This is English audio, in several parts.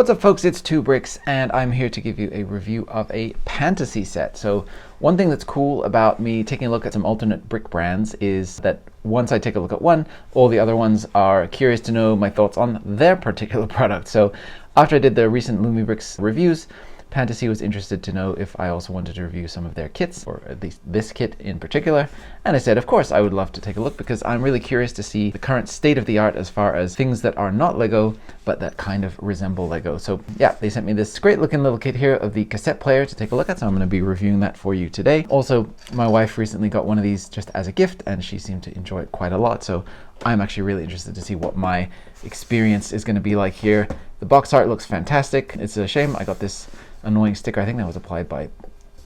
What's up folks, it's 2bricks and I'm here to give you a review of a Pantasy set. So one thing that's cool about me taking a look at some alternate brick brands is that once I take a look at one, all the other ones are curious to know my thoughts on their particular product. So after I did the recent 2bricks reviews, Pantasy was interested to know if I also wanted to review some of their kits, or at least this kit in particular. And I said, of course, I would love to take a look because I'm really curious to see the current state of the art as far as things that are not Lego, but that kind of resemble Lego. So yeah, they sent me this great looking little kit here of the cassette player to take a look at. So I'm going to be reviewing that for you today. Also, my wife recently got one of these just as a gift and she seemed to enjoy it quite a lot. So I'm actually really interested to see what my experience is going to be like here. The box art looks fantastic. It's a shame I got this annoying sticker, I think that was applied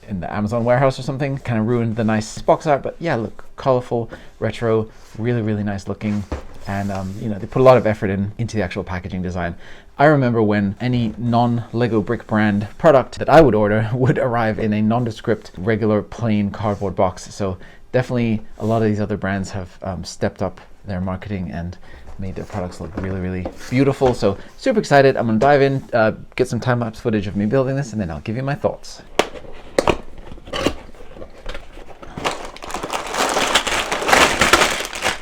in the Amazon warehouse or something, kind of ruined the nice box art. But yeah, look, colorful, retro, really nice looking, and you know, they put a lot of effort into the actual packaging design. I remember when any non-Lego brick brand product that I would order would arrive in a nondescript, regular plain cardboard box. So definitely a lot of these other brands have stepped up their marketing and made their products look really beautiful. So super excited. I'm gonna dive in, get some time-lapse footage of me building this, and then I'll give you my thoughts.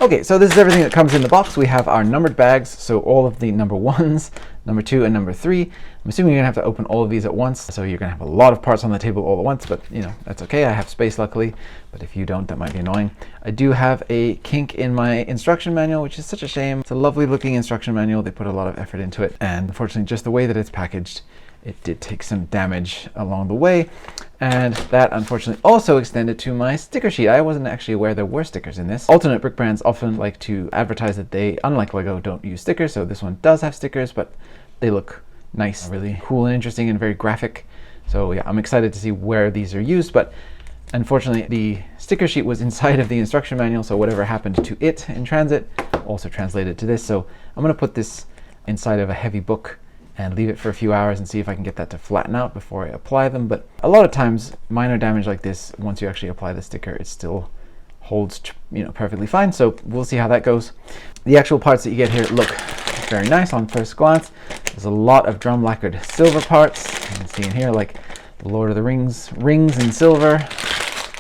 Okay, so this is everything that comes in the box. We have our numbered bags, so all of the number 1s, number 2, and number 3. I'm assuming you're gonna have to open all of these at once, so you're gonna have a lot of parts on the table all at once, but you know, that's okay. I have space luckily, but if you don't, that might be annoying. I do have a kink in my instruction manual, which is such a shame. It's a lovely looking instruction manual. They put a lot of effort into it, and unfortunately, just the way that it's packaged, it did take some damage along the way. And that unfortunately also extended to my sticker sheet. I wasn't actually aware there were stickers in this. Alternate brick brands often like to advertise that they, unlike Lego, don't use stickers. So this one does have stickers, but they look nice, really cool and interesting and very graphic. So yeah, I'm excited to see where these are used, but unfortunately the sticker sheet was inside of the instruction manual. So whatever happened to it in transit also translated to this. So I'm gonna put this inside of a heavy book and leave it for a few hours and see if I can get that to flatten out before I apply them. But a lot of times, minor damage like this, once you actually apply the sticker, it still holds, you know, perfectly fine. So we'll see how that goes. The actual parts that you get here look very nice on first glance. There's a lot of drum lacquered silver parts. You can see in here, like the Lord of the Rings in silver,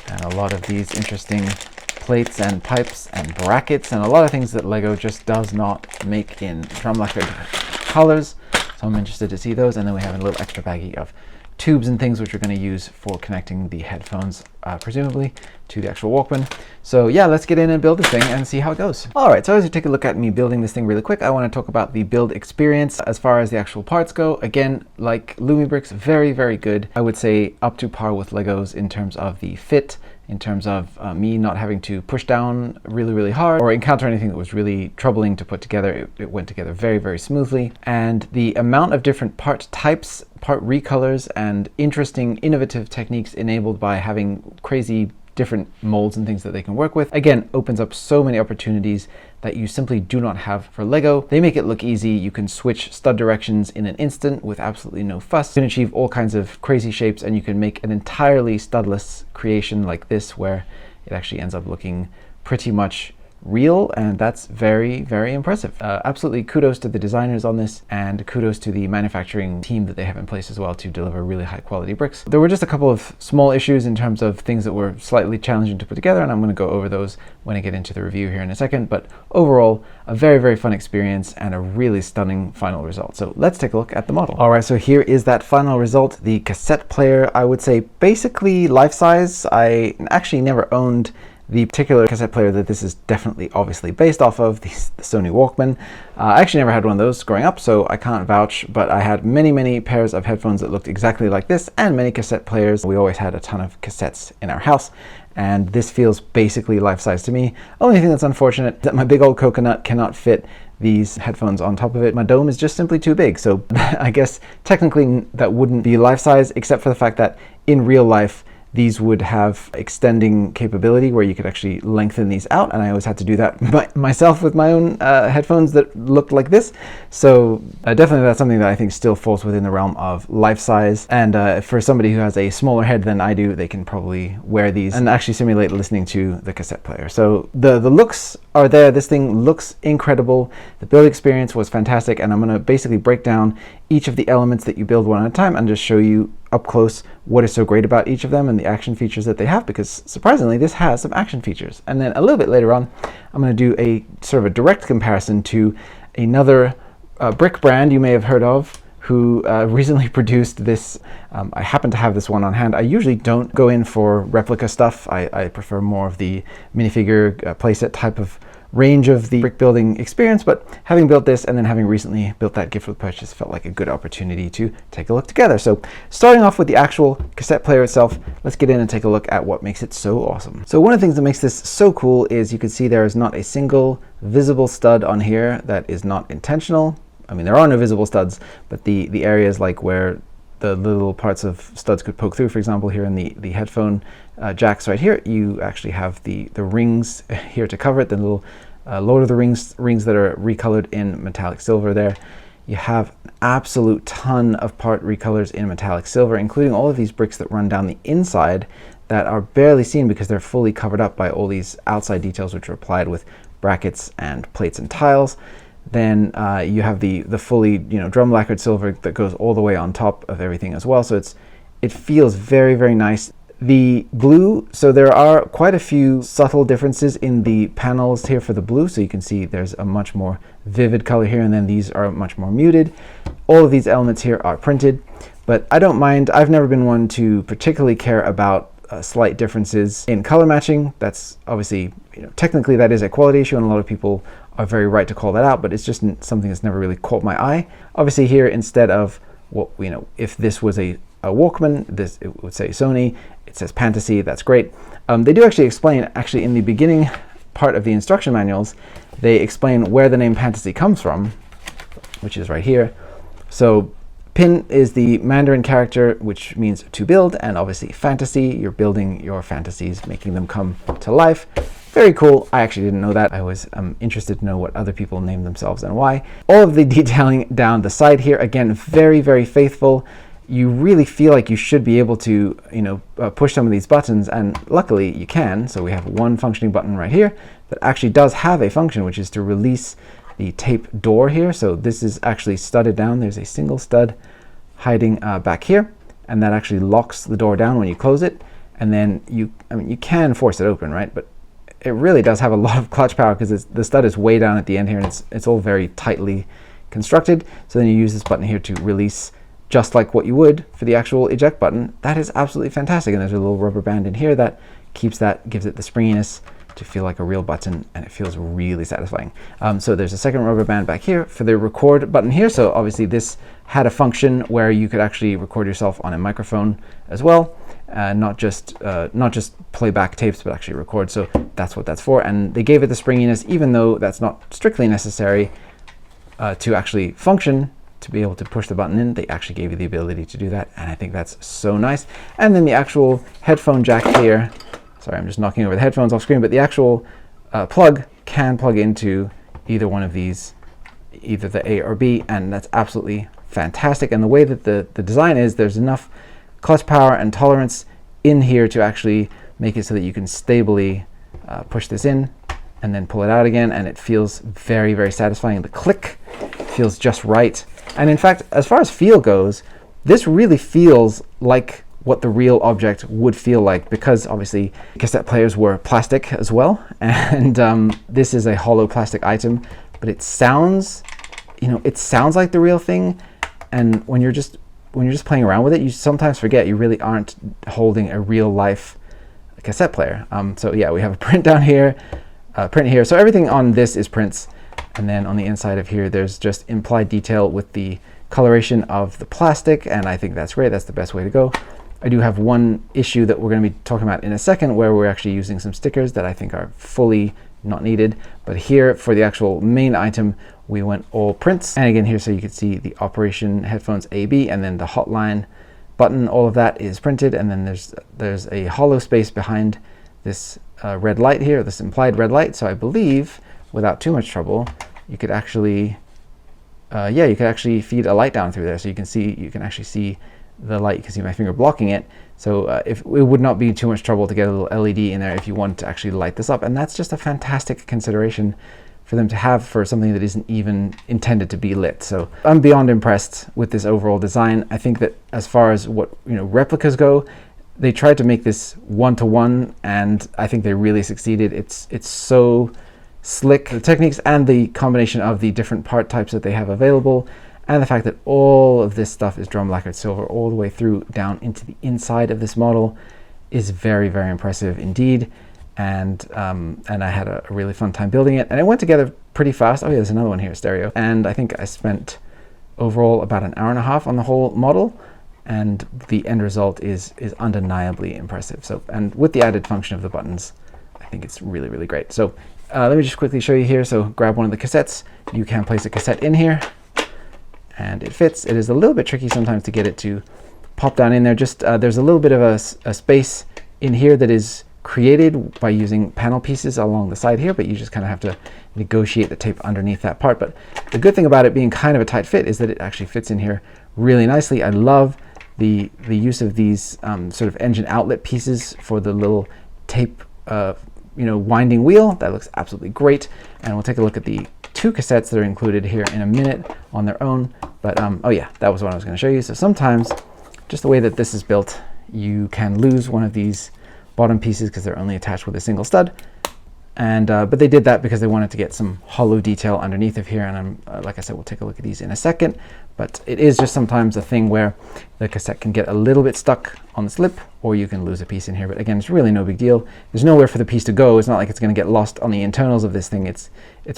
and a lot of these interesting plates and pipes and brackets, and a lot of things that Lego just does not make in drum lacquered colors. So I'm interested to see those. And then we have a little extra baggie of tubes and things which we're going to use for connecting the headphones, presumably, to the actual Walkman. So yeah, let's get in and build this thing and see how it goes. All right, so as you take a look at me building this thing really quick, I want to talk about the build experience as far as the actual parts go. Again, like 2bricks, very good. I would say up to par with Legos in terms of the fit, in terms of me not having to push down really hard or encounter anything that was really troubling to put together. It went together very smoothly. And the amount of different part types, part recolors, and interesting innovative techniques enabled by having crazy different molds and things that they can work with, again, opens up so many opportunities that you simply do not have for Lego. They make it look easy. You can switch stud directions in an instant with absolutely no fuss. You can achieve all kinds of crazy shapes, and you can make an entirely studless creation like this where it actually ends up looking pretty much real, and that's very impressive. Absolutely kudos to the designers on this, and kudos to the manufacturing team that they have in place as well to deliver really high quality bricks. There were just a couple of small issues in terms of things that were slightly challenging to put together, and I'm going to go over those when I get into the review here in a second. But overall, a very fun experience and a really stunning final result. So let's take a look at the model. All right, so here is that final result. The cassette player, I would say basically life size. I actually never owned the particular cassette player that this is definitely obviously based off of, the Sony Walkman. I actually never had one of those growing up, so I can't vouch, but I had many pairs of headphones that looked exactly like this, and many cassette players. We always had a ton of cassettes in our house, and this feels basically life-size to me. Only thing that's unfortunate is that my big old coconut cannot fit these headphones on top of it. My dome is just simply too big, so I guess technically that wouldn't be life-size, except for the fact that in real life, these would have extending capability where you could actually lengthen these out, and I always had to do that myself with my own headphones that looked like this. So definitely that's something that I think still falls within the realm of life size, and for somebody who has a smaller head than I do, they can probably wear these and actually simulate listening to the cassette player. So the looks are there. This thing looks incredible. The build experience was fantastic, and I'm going to basically break down each of the elements that you build one at a time and just show you up close what is so great about each of them and the action features that they have, because surprisingly this has some action features. And then a little bit later on I'm going to do a sort of a direct comparison to another brick brand you may have heard of, who recently produced this. I happen to have this one on hand. I usually don't go in for replica stuff. I prefer more of the minifigure playset type of range of the brick building experience, but having built this and then having recently built that gift with purchase felt like a good opportunity to take a look together. So starting off with the actual cassette player itself, let's get in and take a look at what makes it so awesome. So one of the things that makes this so cool is you can see there is not a single visible stud on here that is not intentional. I mean, there are no visible studs, but the areas like where the little parts of studs could poke through, for example, here in the headphone jacks right here, you actually have the rings here to cover it, the little Lord of the Rings that are recolored in metallic silver there. You have an absolute ton of part recolors in metallic silver, including all of these bricks that run down the inside that are barely seen because they're fully covered up by all these outside details which are applied with brackets and plates and tiles. Then you have the fully drum lacquered silver that goes all the way on top of everything as well. So it feels very, very nice. The blue, so there are quite a few subtle differences in the panels here for the blue. So you can see there's a much more vivid color here, and then these are much more muted. All of these elements here are printed, but I don't mind. I've never been one to particularly care about slight differences in color matching. That's obviously, technically that is a quality issue, and a lot of people are very right to call that out, but it's just something that's never really caught my eye. Obviously here, instead of what, if this was a Walkman, it would say Sony, it says Pantasy, that's great. They do actually explain, in the beginning part of the instruction manuals, they explain where the name Pantasy comes from, which is right here. So Pin is the Mandarin character, which means to build, and obviously fantasy, you're building your fantasies, making them come to life. Very cool. I actually didn't know that. I was interested to know what other people name themselves and why. All of the detailing down the side here, again, very, very faithful. You really feel like you should be able to, push some of these buttons, and luckily you can. So we have one functioning button right here that actually does have a function, which is to release the tape door here. So this is actually studded down. There's a single stud hiding back here, and that actually locks the door down when you close it. And then you can force it open, right? But it really does have a lot of clutch power because the stud is way down at the end here, and it's all very tightly constructed. So then you use this button here to release, just like what you would for the actual eject button. That is absolutely fantastic. And there's a little rubber band in here that gives it the springiness to feel like a real button, and it feels really satisfying. So there's a second rubber band back here for the record button here. So obviously this had a function where you could actually record yourself on a microphone as well, not just play back tapes, but actually record. So that's what that's for. And they gave it the springiness, even though that's not strictly necessary to actually function. To be able to push the button in, they actually gave you the ability to do that, and I think that's so nice. And then the actual headphone jack here, sorry, I'm just knocking over the headphones off screen, but the actual plug can plug into either one of these, either the A or B, and that's absolutely fantastic. And the way that the design is, there's enough clutch power and tolerance in here to actually make it so that you can stably push this in and then pull it out again, and it feels very, very satisfying. The click feels just right. And in fact, as far as feel goes, this really feels like what the real object would feel like, because obviously cassette players were plastic as well, and this is a hollow plastic item, but it sounds like the real thing. And when you're just playing around with it, you sometimes forget you really aren't holding a real life cassette player. So yeah, we have a print down here, print here. So everything on this is prints. And then on the inside of here, there's just implied detail with the coloration of the plastic, and I think that's great. That's the best way to go. I do have one issue that we're going to be talking about in a second, where we're actually using some stickers that I think are fully not needed. But here, for the actual main item, we went all prints. And again here, so you can see the Operation Headphones AB, and then the hotline button, all of that is printed, and then there's a hollow space behind this red light here, this implied red light. So I believe without too much trouble, you could actually, you could actually feed a light down through there. So you can actually see the light. You can see my finger blocking it. So if it would not be too much trouble to get a little LED in there if you want to actually light this up. And that's just a fantastic consideration for them to have for something that isn't even intended to be lit. So I'm beyond impressed with this overall design. I think that as far as what replicas go, they tried to make this one-to-one, and I think they really succeeded. It's so slick, the techniques and the combination of the different part types that they have available, and the fact that all of this stuff is drum lacquered silver all the way through down into the inside of this model is very, very impressive indeed. And I had a really fun time building it, and it went together pretty fast. Oh yeah, there's another one here, stereo. And I think I spent overall about an hour and a half on the whole model, and the end result is undeniably impressive. So, and with the added function of the buttons, I think it's really, really great. So let me just quickly show you here. So grab one of the cassettes. You can place a cassette in here, and it fits. It is a little bit tricky sometimes to get it to pop down in there. Just there's a little bit of a space in here that is created by using panel pieces along the side here, but you just kind of have to negotiate the tape underneath that part. But the good thing about it being kind of a tight fit is that it actually fits in here really nicely. I love the use of these sort of engine outlet pieces for the little tape winding wheel. That looks absolutely great. And we'll take a look at the two cassettes that are included here in a minute on their own. But oh yeah, that was what I was going to show you. So sometimes just the way that this is built, you can lose one of these bottom pieces because they're only attached with a single stud, and but they did that because they wanted to get some hollow detail underneath of here. And I'm like I said, we'll take a look at these in a second, but it is just sometimes a thing where the cassette can get a little bit stuck on the slip, or you can lose a piece in here. But again, it's really no big deal. There's nowhere for the piece to go. It's not like it's going to get lost on the internals of this thing. It's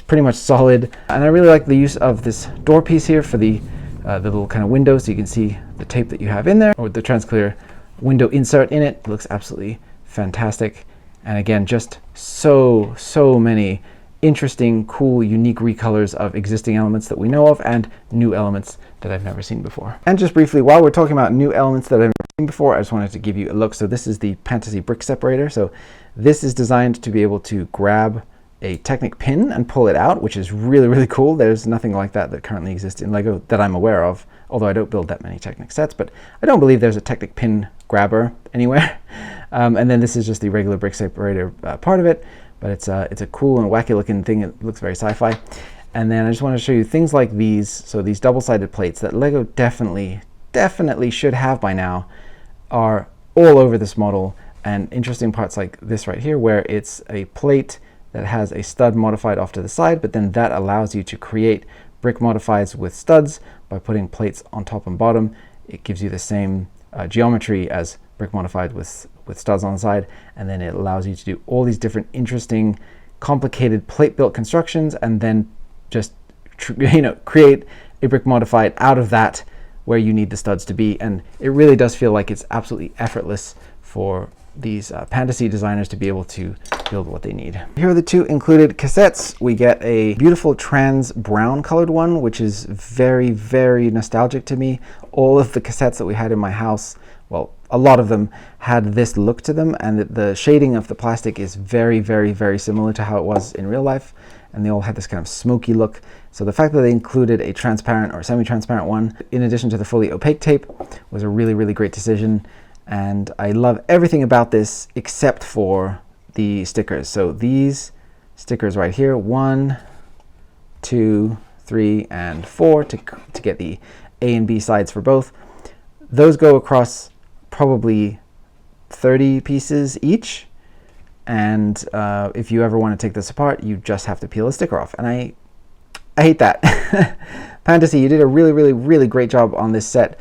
pretty much solid. And I really like the use of this door piece here for the little kind of window, so you can see the tape that you have in there, or the transclear window insert in it. It looks absolutely fantastic. And again, just so many interesting, cool, unique recolors of existing elements that we know of and new elements that I've never seen before. And just briefly, while we're talking about new elements that I've never seen before, I just wanted to give you a look. So this is the Pantasy brick separator. So this is designed to be able to grab a Technic pin and pull it out, which is really, really cool. There's nothing like that currently exists in Lego that I'm aware of, although I don't build that many Technic sets, but I don't believe there's a Technic pin grabber anywhere. And then this is just the regular brick separator part of it, but it's a cool and wacky looking thing. It looks very sci-fi. And then I just want to show you things like these. So these double-sided plates that Lego definitely should have by now are all over this model. And interesting parts like this right here, where it's a plate that has a stud modified off to the side, but then that allows you to create brick modifieds with studs by putting plates on top and bottom. It gives you the same geometry as brick modified with studs on the side, and then it allows you to do all these different interesting complicated plate built constructions, and then just create a brick modified out of that where you need the studs to be. And it really does feel like it's absolutely effortless for these Pantasy designers to be able to build what they need. Here are the two included cassettes. We get a beautiful trans brown colored one, which is very, very nostalgic to me. All of the cassettes that we had in my house, well, a lot of them had this look to them, and the shading of the plastic is very, very, very similar to how it was in real life, and they all had this kind of smoky look. So the fact that they included a transparent or semi-transparent one in addition to the fully opaque tape was a really, really great decision. And I love everything about this except for the stickers. So these stickers right here, 1, 2, 3, and 4 to get the A and B sides for both. Those go across probably 30 pieces each. And if you ever want to take this apart, you just have to peel a sticker off. And I hate that. Pantasy, you did a really, really, really great job on this set.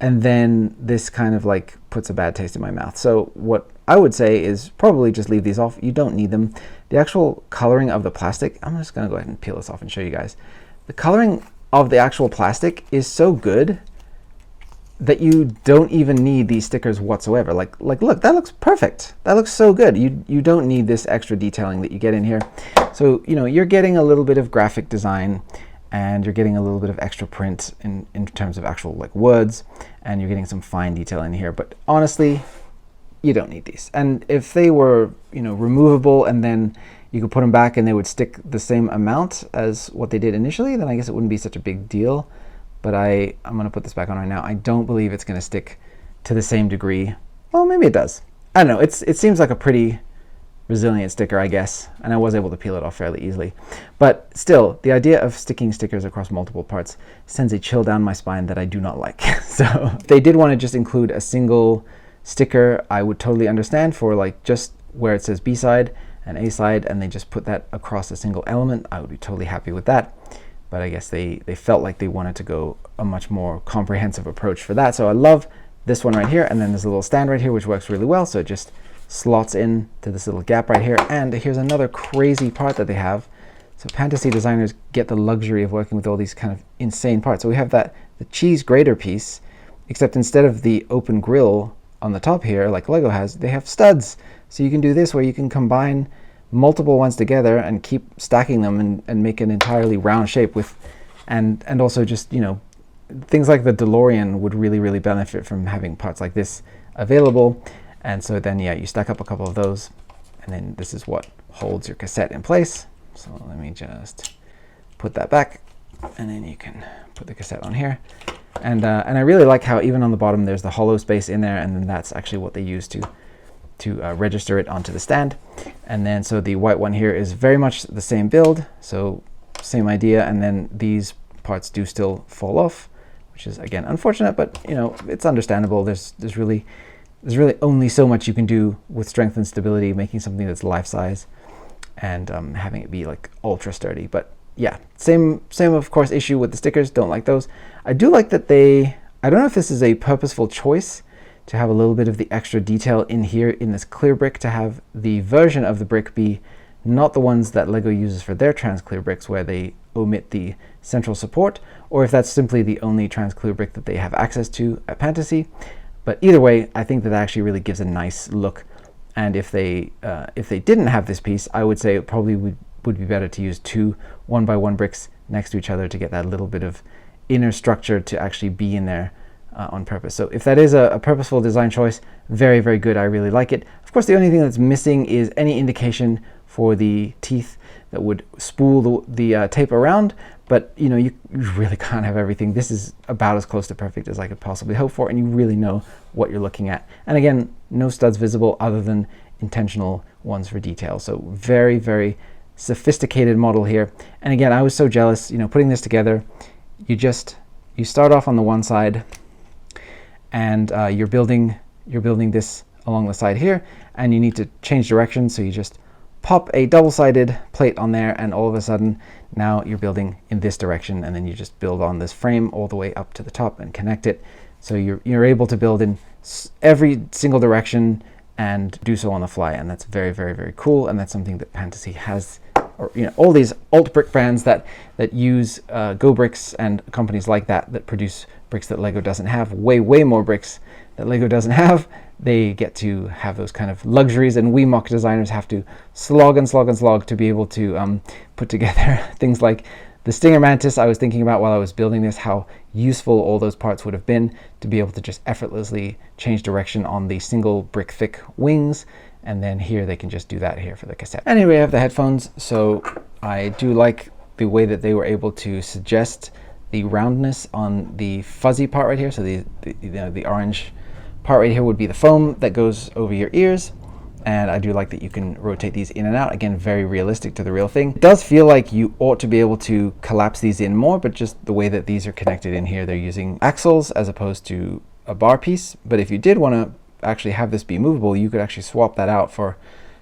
And then this kind of like puts a bad taste in my mouth. So what I would say is probably just leave these off. You don't need them. The actual coloring of the plastic, I'm just going to go ahead and peel this off and show you guys. The coloring of the actual plastic is so good that you don't even need these stickers whatsoever. Like look, that looks perfect. That looks so good. You don't need this extra detailing that you get in here. So, you're getting a little bit of graphic design, and you're getting a little bit of extra print in terms of actual like words, and you're getting some fine detail in here. But honestly, you don't need these. And if they were, you know, removable and then you could put them back and they would stick the same amount as what they did initially, then I guess it wouldn't be such a big deal. But I'm going to put this back on right now. I don't believe it's going to stick to the same degree. Well, maybe it does. I don't know. It seems like a pretty resilient sticker, I guess, and I was able to peel it off fairly easily. But still, the idea of sticking stickers across multiple parts sends a chill down my spine that I do not like. So if they did want to just include a single sticker, I would totally understand, for like just where it says B side and A side, and they just put that across a single element. I would be totally happy with that. But I guess they felt like they wanted to go a much more comprehensive approach for that. So I love this one right here, and then there's a little stand right here which works really well. So it just slots in to this little gap right here. And here's another crazy part that they have. So Pantasy designers get the luxury of working with all these kind of insane parts. So we have the cheese grater piece, except instead of the open grill on the top here like Lego has, they have studs. So you can do this where you can combine multiple ones together and keep stacking them and make an entirely round shape with, and also just, you know, things like the DeLorean would really benefit from having parts like this available. And so then, yeah, you stack up a couple of those, and then this is what holds your cassette in place. So let me just put that back, and then you can put the cassette on here. And I really like how even on the bottom there's the hollow space in there, and then that's actually what they use to register it onto the stand. And then so the white one here is very much the same build, so same idea, and then these parts do still fall off, which is again unfortunate, but you know, it's understandable. There's really only so much you can do with strength and stability, making something that's life size and having it be like ultra sturdy. But yeah, same of course issue with the stickers. Don't like those. I do like that I don't know if this is a purposeful choice to have a little bit of the extra detail in here in this clear brick, to have the version of the brick be not the ones that Lego uses for their trans clear bricks where they omit the central support, or if that's simply the only trans clear brick that they have access to at Pantasy. But either way, I think that actually really gives a nice look. And if they didn't have this piece, I would say it probably would be better to use two 1x1 bricks next to each other to get that little bit of inner structure to actually be in there on purpose. So if that is a purposeful design choice, very good. I really like it. Of course, the only thing that's missing is any indication for the teeth that would spool the tape around. But you know, you really can't have everything. This is about as close to perfect as I could possibly hope for, and you really know what you're looking at. And again, no studs visible other than intentional ones for detail. So very sophisticated model here. And again, I was so jealous, you know, putting this together. You start off on the one side, and you're building this along the side here, and you need to change direction. So you just pop a double-sided plate on there, and all of a sudden now you're building in this direction, and then you just build on this frame all the way up to the top and connect it. So you're able to build in every single direction and do so on the fly, and that's very cool. And that's something that Pantasy has, or you know, all these alt brick brands that use GoBricks and companies like that produce bricks that Lego doesn't have, way more bricks that Lego doesn't have. They get to have those kind of luxuries, and we mock designers have to slog to be able to put together things like the Stinger Mantis. I was thinking about while I was building this how useful all those parts would have been to be able to just effortlessly change direction on the single brick thick wings, and then here they can just do that here for the cassette. Anyway, I have the headphones, so I do like the way that they were able to suggest the roundness on the fuzzy part right here. So the orange part right here would be the foam that goes over your ears, and I do like that you can rotate these in and out. Again, very realistic to the real thing. It does feel like you ought to be able to collapse these in more, but just the way that these are connected in here, they're using axles as opposed to a bar piece. But if you did want to actually have this be movable, you could actually swap that out for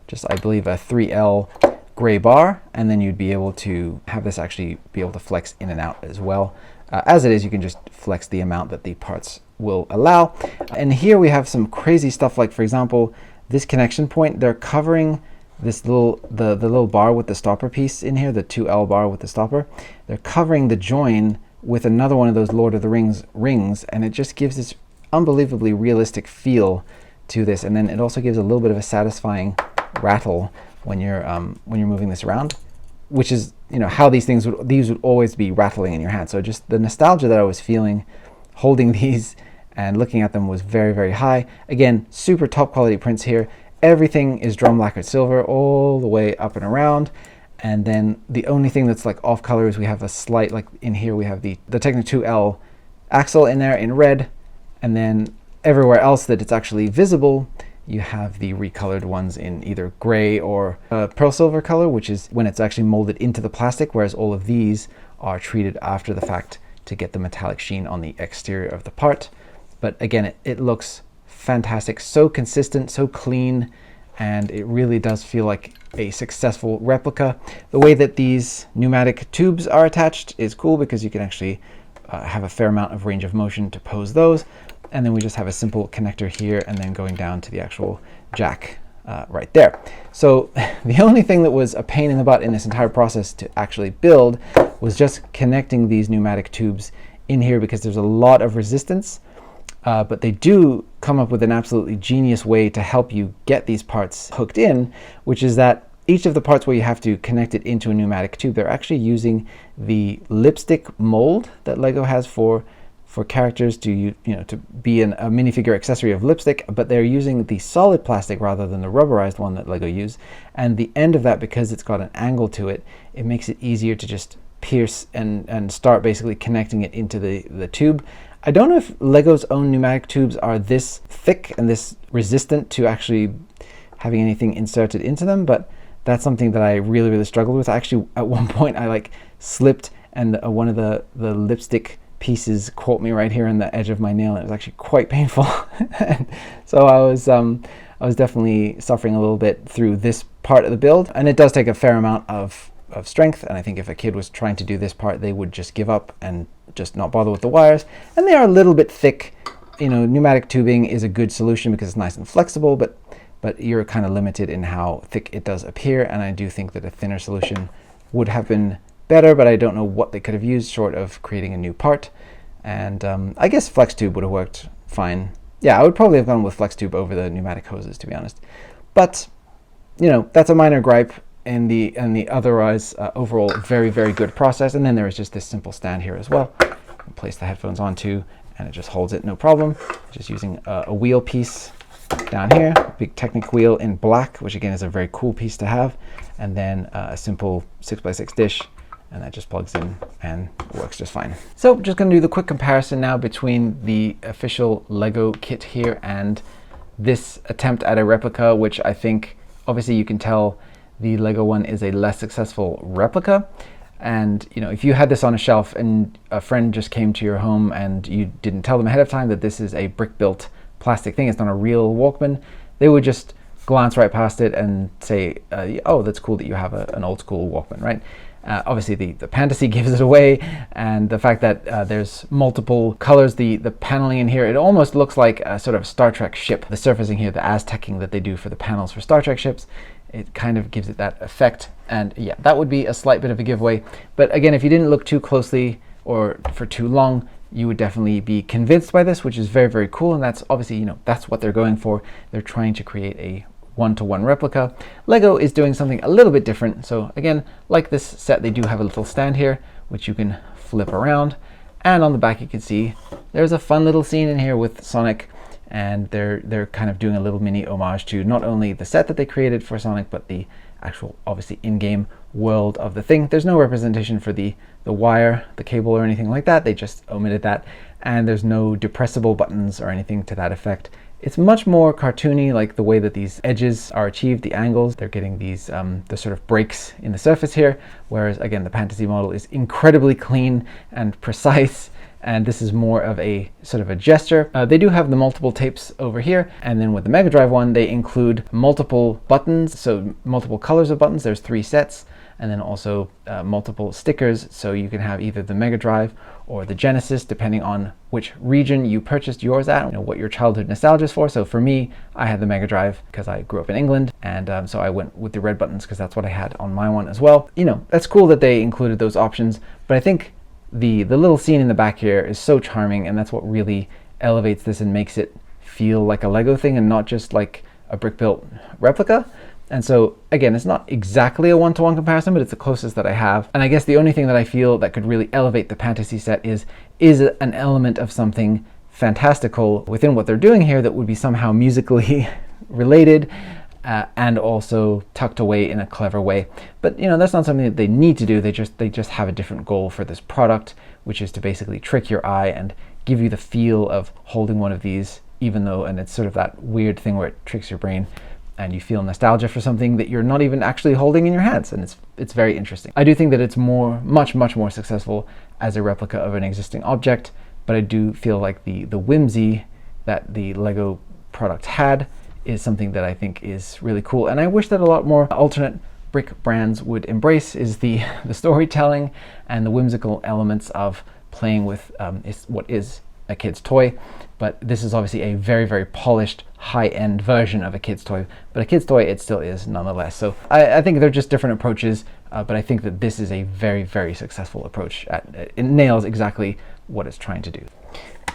just, I believe, a 3L gray bar, and then you'd be able to have this actually be able to flex in and out as well. As it is, you can just flex the amount that the parts will allow. And here we have some crazy stuff, like for example, this connection point, they're covering this the little bar with the stopper piece in here, the 2L bar with the stopper. They're covering the join with another one of those Lord of the Rings rings, and it just gives this unbelievably realistic feel to this. And then it also gives a little bit of a satisfying rattle when you're moving this around. which is, you know, how these would always be rattling in your hand. So just the nostalgia that I was feeling holding these and looking at them was very, very high. Again, super top quality prints here. Everything is drum lacquered silver all the way up and around. And then the only thing that's like off color is we have a slight, like in here we have the Technic 2L axle in there in red, and then everywhere else that it's actually visible, you have the recolored ones in either gray or pearl silver color, which is when it's actually molded into the plastic, whereas all of these are treated after the fact to get the metallic sheen on the exterior of the part. But again, it looks fantastic, so consistent, so clean, and it really does feel like a successful replica. The way that these pneumatic tubes are attached is cool because you can actually have a fair amount of range of motion to pose those. And then we just have a simple connector here and then going down to the actual jack right there. So the only thing that was a pain in the butt in this entire process to actually build was just connecting these pneumatic tubes in here, because there's a lot of resistance. But they do come up with an absolutely genius way to help you get these parts hooked in, which is that each of the parts where you have to connect it into a pneumatic tube, they're actually using the lipstick mold that Lego has for characters to to be a minifigure accessory of lipstick, but they're using the solid plastic rather than the rubberized one that Lego use. And the end of that, because it's got an angle to it, it makes it easier to just pierce and start basically connecting it into the tube. I don't know if Lego's own pneumatic tubes are this thick and this resistant to actually having anything inserted into them, but that's something that I really, really struggled with. Actually, at one point I like slipped and one of the lipstick pieces caught me right here on the edge of my nail, and it was actually quite painful. So I was definitely suffering a little bit through this part of the build, and it does take a fair amount of strength, and I think if a kid was trying to do this part, they would just give up and just not bother with the wires. And they are a little bit thick. You know, pneumatic tubing is a good solution because it's nice and flexible, but you're kind of limited in how thick it does appear, and I do think that a thinner solution would have been better, but I don't know what they could have used short of creating a new part. And I guess flex tube would have worked fine. Yeah, I would probably have gone with flex tube over the pneumatic hoses, to be honest. But you know, that's a minor gripe in the otherwise overall very, very good process. And then there is just this simple stand here as well. You can place the headphones onto, and it just holds it no problem. Just using a wheel piece down here, big Technic wheel in black, which again is a very cool piece to have, and then a simple 6x6 dish, and that just plugs in and works just fine. So just going to do the quick comparison now between the official Lego kit here and this attempt at a replica, which I think obviously you can tell the Lego one is a less successful replica. And you know, if you had this on a shelf and a friend just came to your home and you didn't tell them ahead of time that this is a brick built plastic thing, it's not a real Walkman, they would just glance right past it and say, oh, that's cool that you have an old school Walkman, right? Obviously the Pantasy gives it away, and the fact that there's multiple colors, the paneling in here, it almost looks like a sort of Star Trek ship. The surfacing here, the Aztecing that they do for the panels for Star Trek ships, it kind of gives it that effect. And yeah, that would be a slight bit of a giveaway. But again, if you didn't look too closely or for too long, you would definitely be convinced by this, which is very, very cool. And that's obviously, you know, that's what they're going for. They're trying to create a one-to-one replica. Lego is doing something a little bit different. So again, like this set, they do have a little stand here, which you can flip around. And on the back, you can see there's a fun little scene in here with Sonic, and they're kind of doing a little mini homage to not only the set that they created for Sonic, but the actual, obviously, in-game world of the thing. There's no representation for the wire, the cable, or anything like that. They just omitted that. And there's no depressible buttons or anything to that effect. It's much more cartoony, like the way that these edges are achieved, the angles. They're getting these the sort of breaks in the surface here, whereas again the Pantasy model is incredibly clean and precise, and this is more of a sort of a gesture. They do have the multiple tapes over here, and then with the Mega Drive one, they include multiple buttons, so multiple colors of buttons. There's 3 sets, and then also multiple stickers, so you can have either the Mega Drive or the Genesis, depending on which region you purchased yours at, you know, what your childhood nostalgia is for. So for me, I had the Mega Drive because I grew up in England, and so I went with the red buttons because that's what I had on my one as well. You know, that's cool that they included those options, but I think the little scene in the back here is so charming, and that's what really elevates this and makes it feel like a Lego thing and not just like a brick built replica. And so again, it's not exactly a one-to-one comparison, but it's the closest that I have. And I guess the only thing that I feel that could really elevate the Pantasy set is an element of something fantastical within what they're doing here that would be somehow musically related, and also tucked away in a clever way. But you know, that's not something that they need to do. They just have a different goal for this product, which is to basically trick your eye and give you the feel of holding one of these, even though, and it's sort of that weird thing where it tricks your brain and you feel nostalgia for something that you're not even actually holding in your hands, and it's very interesting. I do think that it's much more successful as a replica of an existing object, but I do feel like the whimsy that the Lego product had is something that I think is really cool, and I wish that a lot more alternate brick brands would embrace is the storytelling and the whimsical elements of playing with what is a kid's toy. But this is obviously a very polished, high-end version of a kid's toy, but a kid's toy it still is nonetheless. So I think they're just different approaches, but I think that this is a very successful approach. It nails exactly what it's trying to do.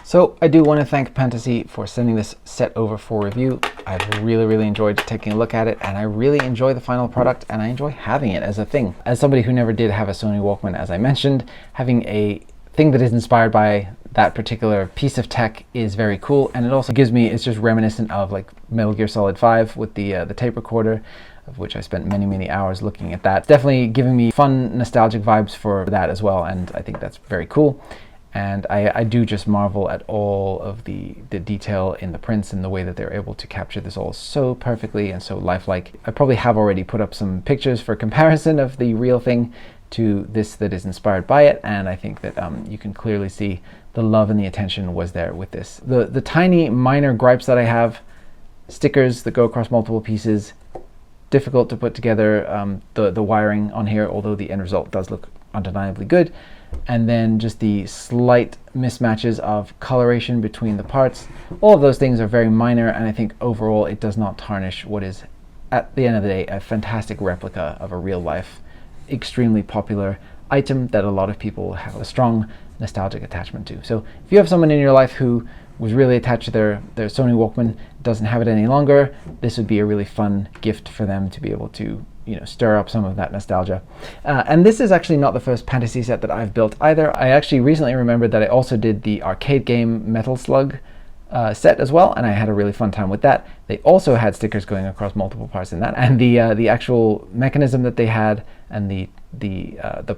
So I do want to thank Pantasy for sending this set over for review. I've really enjoyed taking a look at it, and I really enjoy the final product, and I enjoy having it as a thing. As somebody who never did have a Sony Walkman, as I mentioned, having a thing that is inspired by that particular piece of tech is very cool, and it also gives me, it's just reminiscent of like Metal Gear Solid 5 with the tape recorder, of which I spent many hours looking at that. Definitely giving me fun nostalgic vibes for that as well, and I think that's very cool. And I do just marvel at all of the detail in the prints and the way that they're able to capture this all so perfectly and so lifelike. I probably have already put up some pictures for comparison of the real thing to this that is inspired by it, and I think that you can clearly see the love and the attention was there with this. The tiny minor gripes that I have: stickers that go across multiple pieces, difficult to put together, the wiring on here, although the end result does look undeniably good, and then just the slight mismatches of coloration between the parts. All of those things are very minor, and I think overall it does not tarnish what is, at the end of the day, a fantastic replica of a real life, extremely popular item that a lot of people have a strong nostalgic attachment to. So if you have someone in your life who was really attached to their Sony Walkman, doesn't have it any longer, this would be a really fun gift for them to be able to, you know, stir up some of that nostalgia. And this is actually not the first Pantasy set that I've built either. I actually recently remembered that I also did the arcade game Metal Slug set as well, and I had a really fun time with that. They also had stickers going across multiple parts in that, and the actual mechanism that they had and the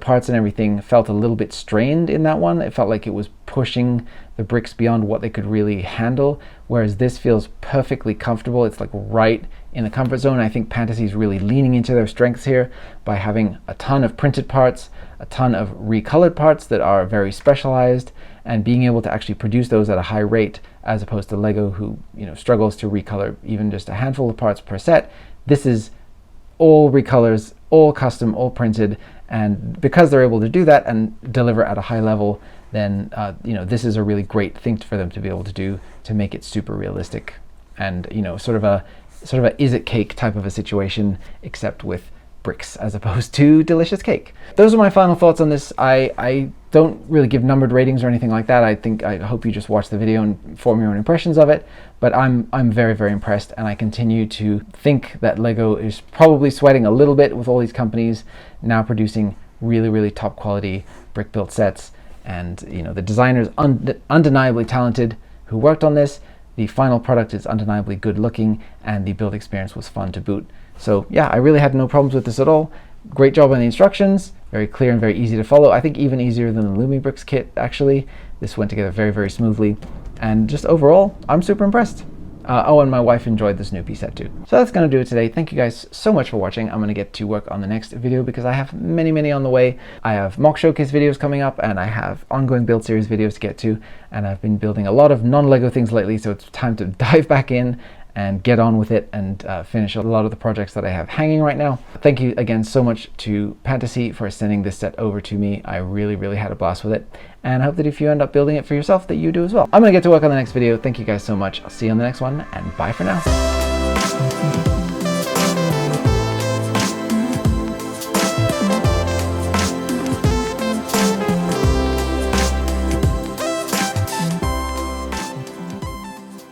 parts and everything felt a little bit strained in that one. It felt like it was pushing the bricks beyond what they could really handle, whereas this feels perfectly comfortable. It's like right in the comfort zone. I think Pantasy is really leaning into their strengths here by having a ton of printed parts, a ton of recolored parts that are very specialized, and being able to actually produce those at a high rate, as opposed to Lego, who, you know, struggles to recolor even just a handful of parts per set. This is all recolors, all custom, all printed, and because they're able to do that and deliver at a high level, then you know, this is a really great thing for them to be able to do, to make it super realistic and, you know, sort of a is it cake type of a situation, except with bricks as opposed to delicious cake. Those are my final thoughts on this. I don't really give numbered ratings or anything like that. I hope you just watch the video and form your own impressions of it. But I'm very impressed, and I continue to think that Lego is probably sweating a little bit with all these companies now producing really top quality brick built sets. And, you know, the designers undeniably talented who worked on this. The final product is undeniably good looking, and the build experience was fun to boot. So yeah, I really had no problems with this at all. Great job on the instructions, very clear and very easy to follow. I think even easier than the LumiBricks kit, actually. This went together very smoothly, and just overall, I'm super impressed. Oh, and my wife enjoyed the Snoopy set too. So that's going to do it today. Thank you guys so much for watching. I'm going to get to work on the next video because I have many on the way. I have mock showcase videos coming up, and I have ongoing build series videos to get to, and I've been building a lot of non-Lego things lately, so it's time to dive back in and get on with it and finish a lot of the projects that I have hanging right now. Thank you again so much to Pantasy for sending this set over to me. I really had a blast with it, and I hope that if you end up building it for yourself, that you do as well. I'm gonna get to work on the next video. Thank you guys so much. I'll see you on the next one, and bye for now.